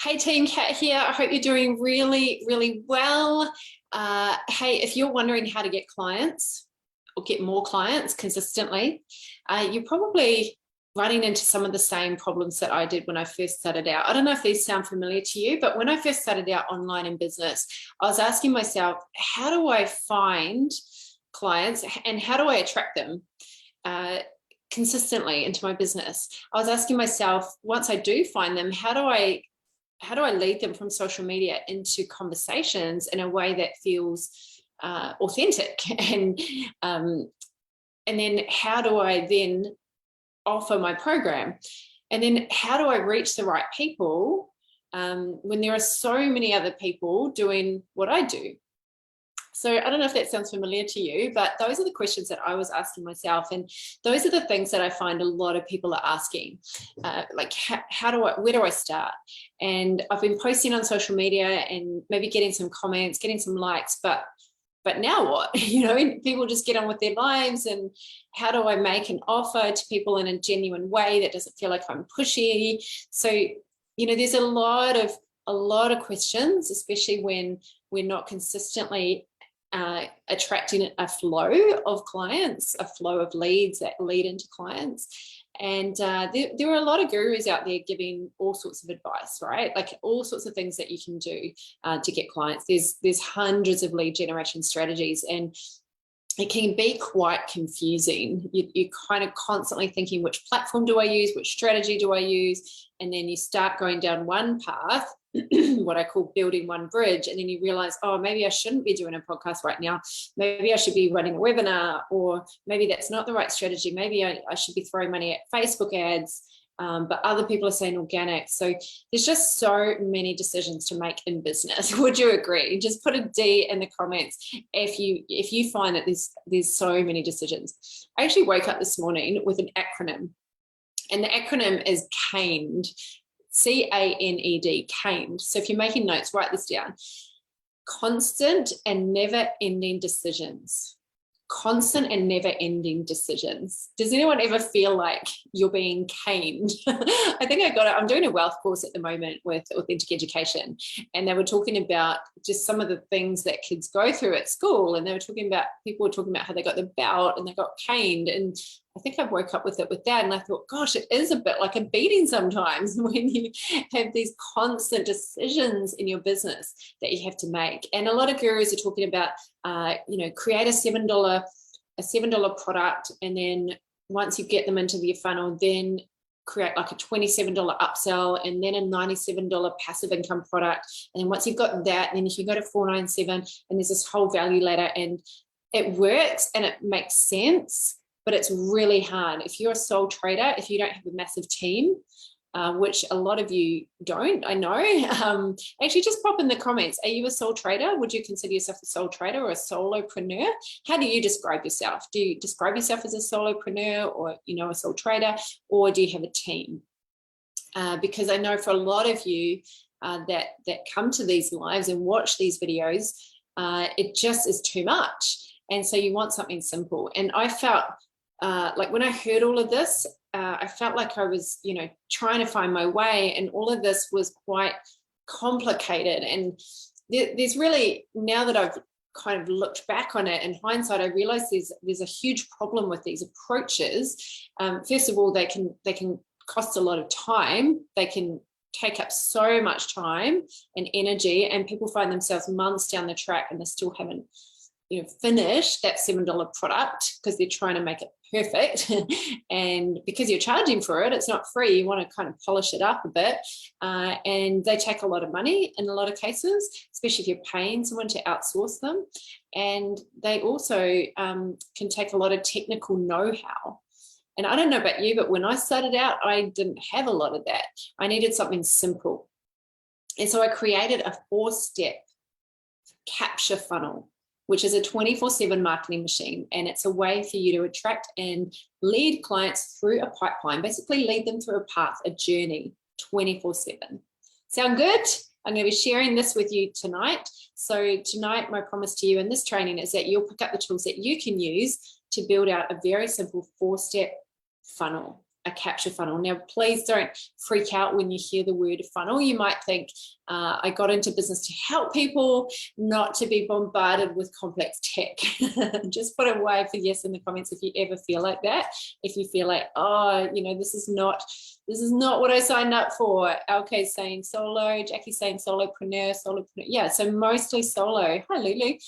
Hey team, Kat here. I hope you're doing really well. Hey, if you're wondering how to get clients or get more clients consistently, you're probably running into some of the same problems that I did when I first started out. I don't know if these sound familiar to you, but when I first started out online in business, I was asking myself, how do I find clients and how do I attract them consistently into my business? I was asking myself, once I do find them, how do I lead them from social media into conversations in a way that feels authentic? And then how do I then offer my program? And then how do I reach the right people when there are so many other people doing what I do? So I don't know if that sounds familiar to you, but those are the questions that I was asking myself. And those are the things that I find a lot of people are asking, like where do I start? And I've been posting on social media and maybe getting some comments, getting some likes, but now what? People just get on with their lives. And how do I make an offer to people in a genuine way that doesn't feel like I'm pushy? So, there's a lot of questions, especially when we're not consistently attracting a flow of clients, a flow of leads that lead into clients. And there are a lot of gurus out there giving all sorts of advice, right? Like all sorts of things that you can do to get clients. There's hundreds of lead generation strategies, and it can be quite confusing. You're kind of constantly thinking, which platform do I use? Which strategy do I use? And then you start going down one path, what I call building one bridge. And then you realize, oh, maybe I shouldn't be doing a podcast right now. Maybe I should be running a webinar, or maybe that's not the right strategy. Maybe I should be throwing money at Facebook ads. But other people are saying organic. So there's just so many decisions to make in business. Would you agree? Just put a D in the comments if you find that there's so many decisions. I actually woke up this morning with an acronym, and the acronym is CANED, CANED, CANED. So if you're making notes, write this down. Constant and never-ending decisions. Constant and never-ending decisions. Does anyone ever feel like you're being caned? I think I got it. I'm doing a wealth course at the moment with Authentic Education, and they were talking about just some of the things that kids go through at school, and people were talking about how they got the belt and they got caned, and I think I woke up with it with that, and I thought, gosh, it is a bit like a beating sometimes when you have these constant decisions in your business that you have to make. And a lot of gurus are talking about, create a $7 product, and then once you get them into your funnel, then create like a $27 upsell, and then a $97 passive income product. And then once you've got that, then you can go to $497, and there's this whole value ladder, and it works and it makes sense. But it's really hard. If you're a sole trader, if you don't have a massive team, which a lot of you don't, I know, actually just pop in the comments. Are you a sole trader? Would you consider yourself a sole trader or a solopreneur? How do you describe yourself? Do you describe yourself as a solopreneur or, a sole trader, or do you have a team? Because I know for a lot of you that come to these lives and watch these videos, it just is too much. And so you want something simple. And I felt like when I heard all of this, I felt like I was, trying to find my way, and all of this was quite complicated. And there's really, now that I've kind of looked back on it in hindsight, I realized there's a huge problem with these approaches. First of all, they can cost a lot of time. They can take up so much time and energy, and people find themselves months down the track and they still haven't finish that $7 product because they're trying to make it perfect. And because you're charging for it, it's not free. You want to kind of polish it up a bit. And they take a lot of money in a lot of cases, especially if you're paying someone to outsource them. And they also can take a lot of technical know-how. And I don't know about you, but when I started out, I didn't have a lot of that. I needed something simple. And so I created a 4-step capture funnel, which is a 24/7 marketing machine. And it's a way for you to attract and lead clients through a pipeline, basically lead them through a path, a journey, 24/7. Sound good? I'm going to be sharing this with you tonight. So tonight, my promise to you in this training is that you'll pick up the tools that you can use to build out a very simple 4-step funnel. a capture funnel. Now, please don't freak out when you hear the word funnel. You might think, I got into business to help people, not to be bombarded with complex tech. Just put a wave for yes in the comments if you ever feel like that. If you feel like, oh, this is not what I signed up for. LK's saying solo, Jackie's saying solopreneur. Yeah, so mostly solo. Hi, Lulu.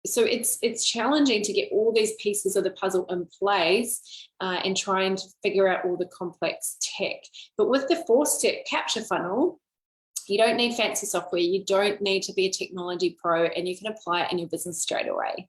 So it's challenging to get all these pieces of the puzzle in place and trying to figure out all the complex tech. But with the 4-step capture funnel, you don't need fancy software. You don't need to be a technology pro, and you can apply it in your business straight away.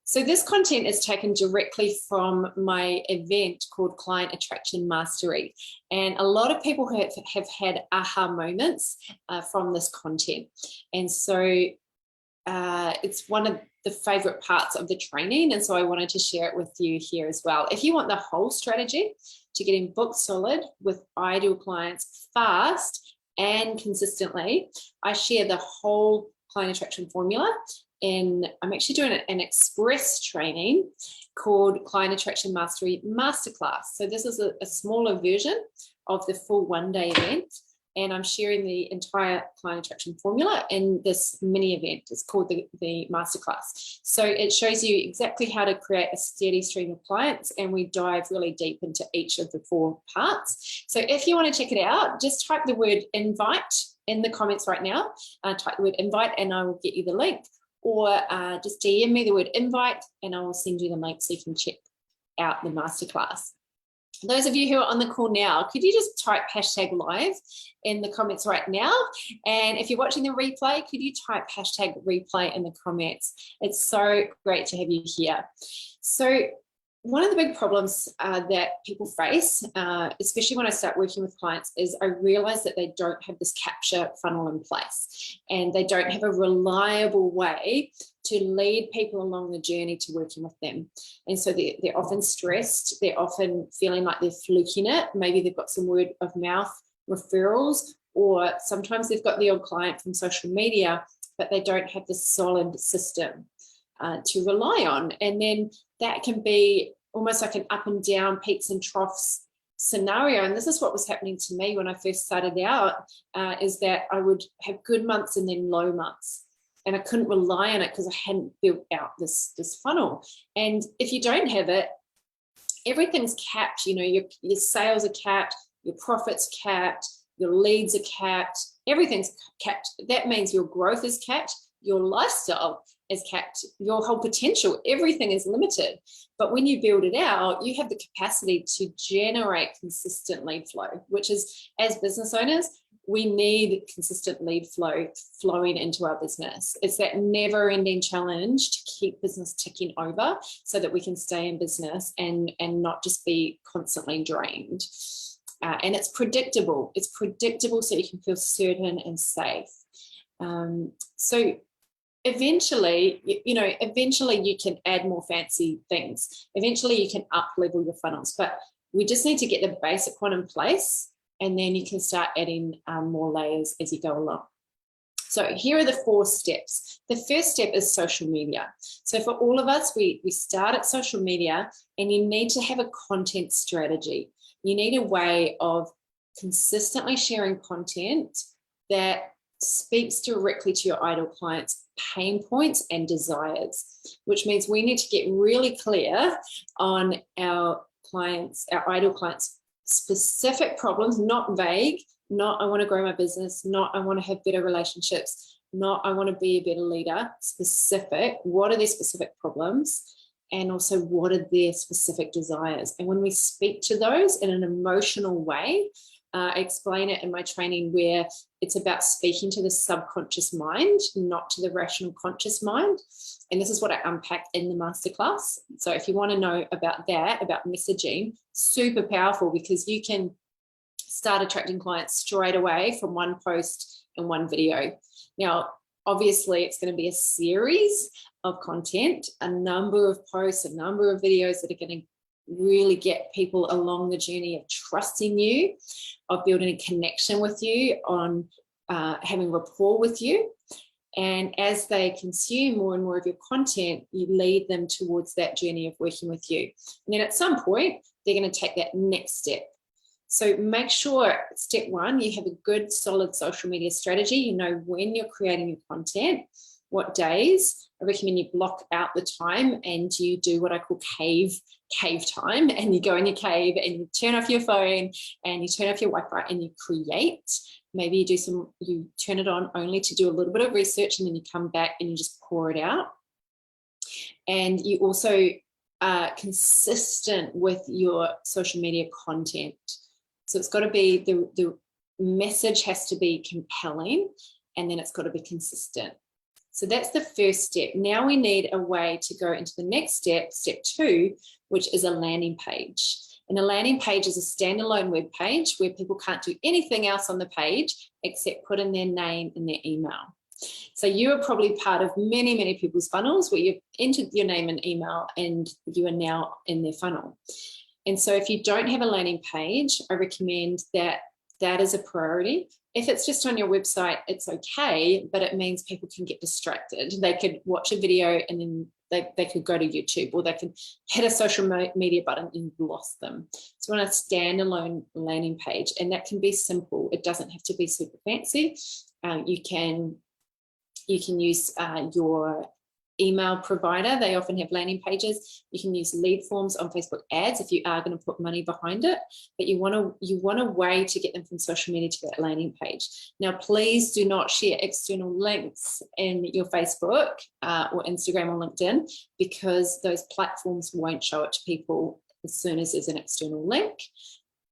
So this content is taken directly from my event called Client Attraction Mastery. And a lot of people have had aha moments from this content. And so it's one of the favorite parts of the training. And so I wanted to share it with you here as well. If you want the whole strategy to getting booked solid with ideal clients fast and consistently, I share the whole client attraction formula. And I'm actually doing an express training called Client Attraction Mastery Masterclass. So this is a smaller version of the full one-day event. And I'm sharing the entire client attraction formula in this mini event. It's called the Masterclass. So it shows you exactly how to create a steady stream of clients, and we dive really deep into each of the 4 parts. So if you want to check it out, just type the word invite in the comments right now. Type the word invite and I will get you the link, or just DM me the word invite and I will send you the link so you can check out the Masterclass. Those of you who are on the call now, could you just type #live in the comments right now? And if you're watching the replay, could you type #replay in the comments? It's so great to have you here. So one of the big problems that people face, especially when I start working with clients, is I realize that they don't have this capture funnel in place, and they don't have a reliable way to lead people along the journey to working with them. And so they're often stressed. They're often feeling like they're fluking it. Maybe they've got some word of mouth referrals, or sometimes they've got the odd client from social media, but they don't have the solid system to rely on. And then that can be almost like an up and down, peaks and troughs scenario. And this is what was happening to me when I first started out, is that I would have good months and then low months. And I couldn't rely on it because I hadn't built out this funnel. And if you don't have it, everything's capped. Your sales are capped, your profits capped, your leads are capped, everything's capped. That means your growth is capped, your lifestyle is capped, your whole potential, everything is limited. But when you build it out, you have the capacity to generate consistent lead flow, which is, as business owners, we need consistent lead flow flowing into our business. It's that never-ending challenge to keep business ticking over so that we can stay in business and not just be constantly drained. And it's predictable. It's predictable so you can feel certain and safe. So eventually you can add more fancy things. Eventually you can up-level your funnels, but we just need to get the basic one in place, and then you can start adding more layers as you go along. So here are the 4 steps. The first step is social media. So for all of us, we start at social media, and you need to have a content strategy. You need a way of consistently sharing content that speaks directly to your ideal clients' pain points and desires, which means we need to get really clear on our ideal clients' specific problems, not vague, not I want to grow my business, not I want to have better relationships, not I want to be a better leader. Specific, what are their specific problems? And also, what are their specific desires? And when we speak to those in an emotional way, I explain it in my training where it's about speaking to the subconscious mind, not to the rational conscious mind. And this is what I unpack in the masterclass. So if you want to know about that, about messaging, super powerful, because you can start attracting clients straight away from one post and one video. Now, obviously, it's going to be a series of content, a number of posts, a number of videos that are going to really get people along the journey of trusting you, of building a connection with you, on having rapport with you. And as they consume more and more of your content, you lead them towards that journey of working with you. And then at some point, they're going to take that next step. So make sure, step one, you have a good, solid social media strategy. You know when you're creating your content, what days. I recommend you block out the time and you do what I call cave time, and you go in your cave and you turn off your phone and you turn off your Wi-Fi and you create. Maybe you turn it on only to do a little bit of research, and then you come back and you just pour it out. And you also are consistent with your social media content. So it's got to be, the message has to be compelling, and then it's got to be consistent. So that's the first step. Now we need a way to go into the next step, step two, which is a landing page. And a landing page is a standalone web page where people can't do anything else on the page except put in their name and their email. So you are probably part of many, many people's funnels where you've entered your name and email and you are now in their funnel. And so if you don't have a landing page, I recommend that is a priority. If it's just on your website, it's okay, but it means people can get distracted. They could watch a video and then they could go to YouTube, or they could hit a social media button and you've lost them. So on a standalone landing page, and that can be simple. It doesn't have to be super fancy. You can use your email provider. They often have landing pages. You can use lead forms on Facebook ads if you are going to put money behind it, but you want a way to get them from social media to that landing page. Now, please do not share external links in your Facebook or Instagram or LinkedIn, because those platforms won't show it to people as soon as there's an external link.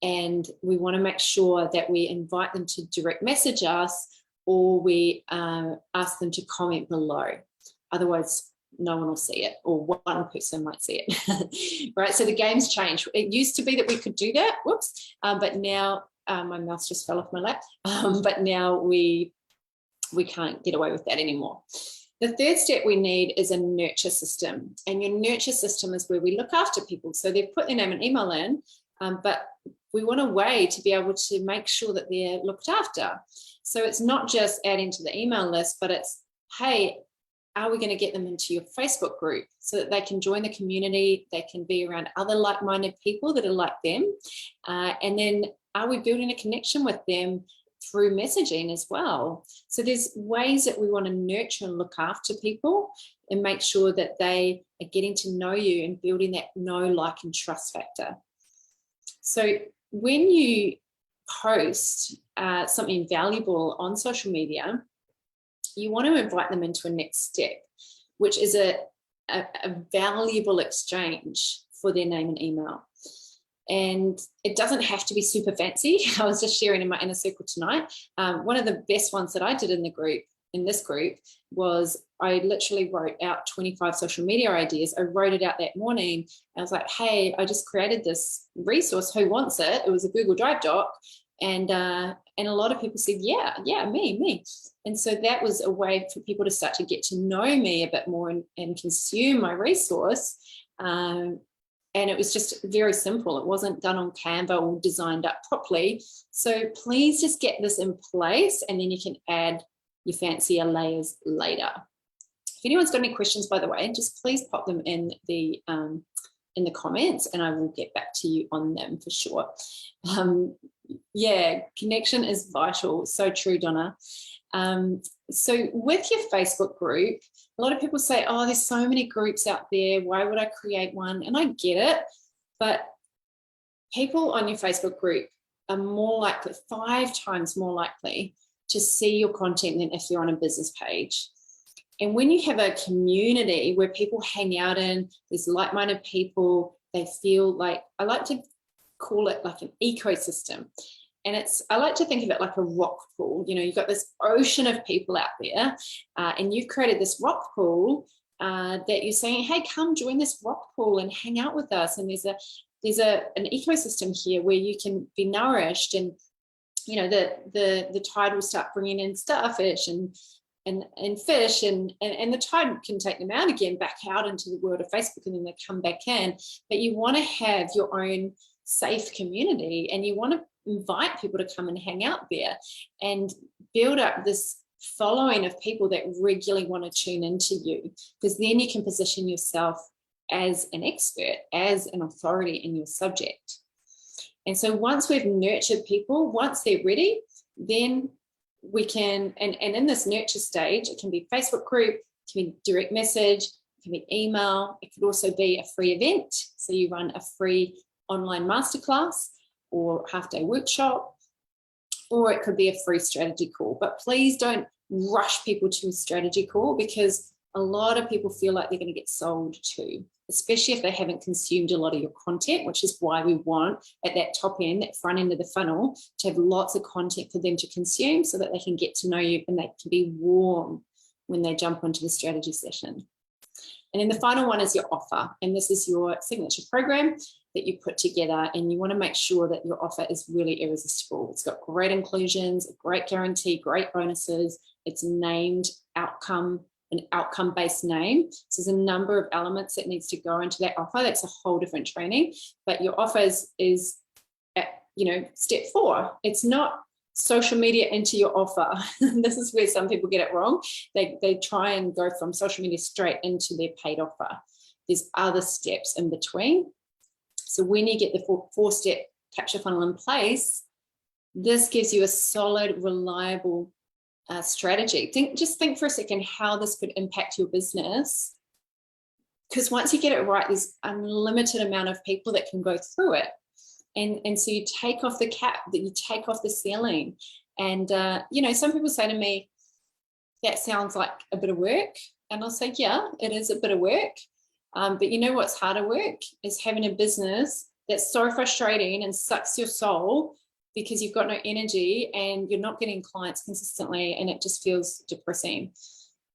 And we want to make sure that we invite them to direct message us, or we ask them to comment below. Otherwise, no one will see it, or one person might see it, right? So the game's changed. It used to be that we could do that, but now my mouse just fell off my lap, but now we can't get away with that anymore. The third step we need is a nurture system, and your nurture system is where we look after people. So they've put their name and email in, but we want a way to be able to make sure that they're looked after. So it's not just adding to the email list, but it's, hey, are we going to get them into your Facebook group so that they can join the community, they can be around other like-minded people that are like them, and then are we building a connection with them through messaging as well? So there's ways that we want to nurture and look after people and make sure that they are getting to know you and building that know, like, and trust factor. So when you post something valuable on social media, you want to invite them into a next step, which is a valuable exchange for their name and email. And it doesn't have to be super fancy. I was just sharing in my inner circle tonight. One of the best ones that I did in this group was I literally wrote out 25 social media ideas. I wrote it out that morning. I was like, hey, I just created this resource. Who wants it? It was a Google Drive doc. And a lot of people said, yeah, me. And so that was a way for people to start to get to know me a bit more and consume my resource. And it was just very simple. It wasn't done on Canva or designed up properly. So please just get this in place, and then you can add your fancier layers later. If anyone's got any questions, by the way, just please pop them in the comments, and I will get back to you on them for sure. Yeah, connection is vital. So true, Donna. So with your Facebook group, a lot of people say, oh, there's so many groups out there. Why would I create one? And I get it, but people on your Facebook group are more likely, 5 times more likely to see your content than if you're on a business page. And when you have a community where people hang out in, there's like-minded people, they feel like, I like to call it like an ecosystem. And I like to think of it like a rock pool. You know, you've got this ocean of people out there, and you've created this rock pool that you're saying, hey, come join this rock pool and hang out with us. And there's an ecosystem here where you can be nourished, and you know, the tide will start bringing in starfish and fish, and the tide can take them out again, back out into the world of Facebook, and then they come back in. But you want to have your own safe community, and you want to invite people to come and hang out there and build up this following of people that regularly want to tune into you, because then you can position yourself as an expert, as an authority in your subject. And so once we've nurtured people, once they're ready, then we can, and in this nurture stage, it can be Facebook group, it can be direct message, it can be email, it could also be a free event. So you run a free online masterclass or half-day workshop, or it could be a free strategy call. But please don't rush people to a strategy call, because a lot of people feel like they're going to get sold to, especially if they haven't consumed a lot of your content, which is why we want at that top end, that front end of the funnel, to have lots of content for them to consume so that they can get to know you and they can be warm when they jump onto the strategy session. And then the final one is your offer. And this is your signature program that you put together, and you want to make sure that your offer is really irresistible. It's got great inclusions, a great guarantee, great bonuses. It's named outcome, an outcome-based name. So there's a number of elements that needs to go into that offer. That's a whole different training. But your offer is at, step 4. It's not social media into your offer. This is where some people get it wrong. They try and go from social media straight into their paid offer. There's other steps in between. So when you get the 4-step capture funnel in place, this gives you a solid, reliable strategy. Just think for a second how this could impact your business. Because once you get it right, there's unlimited amount of people that can go through it. And so you take off the cap, that you take off the ceiling. And, some people say to me, that sounds like a bit of work. And I'll say, yeah, it is a bit of work. But you know what's harder work is having a business that's so frustrating and sucks your soul because you've got no energy and you're not getting clients consistently, and it just feels depressing.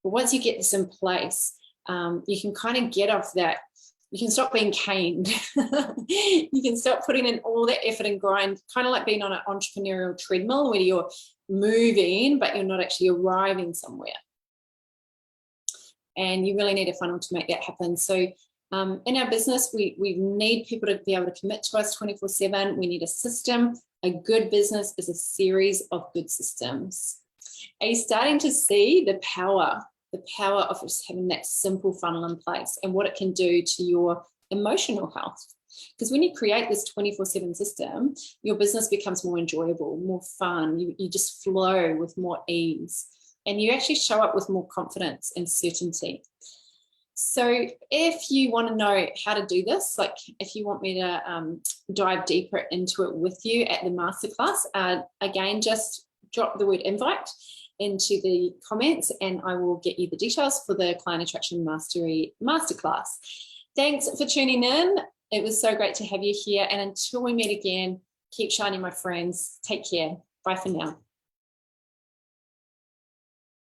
But once you get this in place, you can kind of get off that. You can stop being caned. You can stop putting in all that effort and grind, kind of like being on an entrepreneurial treadmill where you're moving, but you're not actually arriving somewhere. And you really need a funnel to make that happen. So in our business, we need people to be able to commit to us 24/7. We need a system. A good business is a series of good systems. Are you starting to see the power of just having that simple funnel in place and what it can do to your emotional health? Because when you create this 24/7 system, your business becomes more enjoyable, more fun. You just flow with more ease, and you actually show up with more confidence and certainty. So if you want to know how to do this, like if you want me to dive deeper into it with you at the masterclass, again, just drop the word invite into the comments and I will get you the details for the Client Attraction Mastery Masterclass. Thanks for tuning in. It was so great to have you here. And until we meet again, keep shining, my friends. Take care. Bye for now.